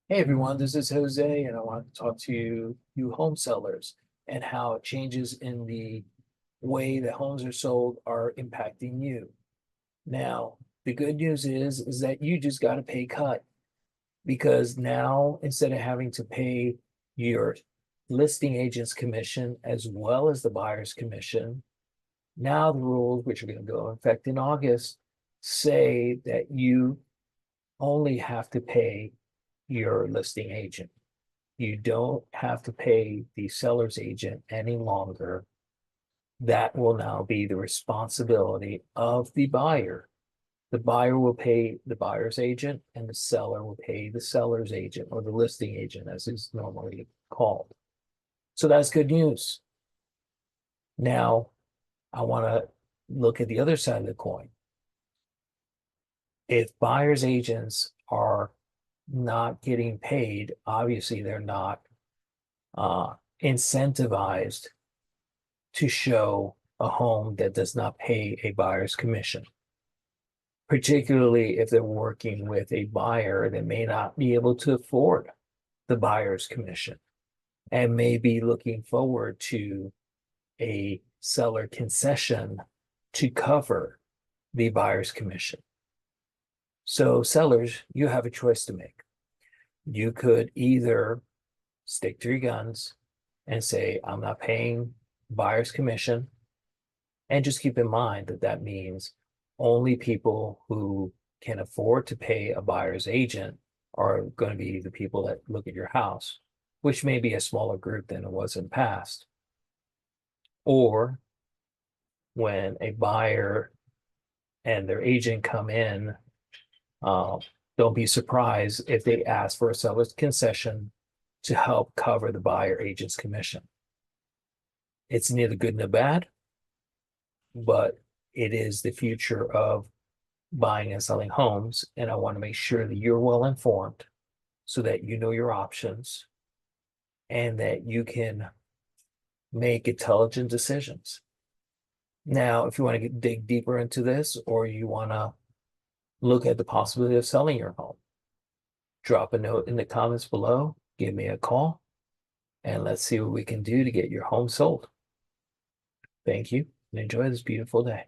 Hey everyone, this is Jose, and I want to talk to you home sellers and how changes in the way that homes are sold are impacting you. Now, the good news is that you just got to pay cut because now instead of having to pay your listing agent's commission as well as the buyer's commission, now the rules, which are going to go in effect in August, say that you only have to pay your listing agent. You don't have to pay the seller's agent any longer. That will now be the responsibility of the buyer. The buyer will pay the buyer's agent, and the seller will pay the seller's agent, or the listing agent, as is normally called. So that's good news. Now, I want to look at the other side of the coin. If buyer's agents are not getting paid, obviously they're not incentivized to show a home that does not pay a buyer's commission, particularly if they're working with a buyer that may not be able to afford the buyer's commission and may be looking forward to a seller concession to cover the buyer's commission. So sellers, you have a choice to make. You could either stick to your guns and say, I'm not paying buyer's commission. And just keep in mind that that means only people who can afford to pay a buyer's agent are going to be the people that look at your house, which may be a smaller group than it was in the past. Or when a buyer and their agent come in, don't be surprised if they ask for a seller's concession to help cover the buyer agent's commission. It's neither good nor bad, but it is the future of buying and selling homes. And I want to make sure that you're well informed so that you know your options and that you can make intelligent decisions. Now, if you want to dig deeper into this, or you want to look at the possibility of selling your home, drop a note in the comments below, give me a call, and let's see what we can do to get your home sold. Thank you, and enjoy this beautiful day.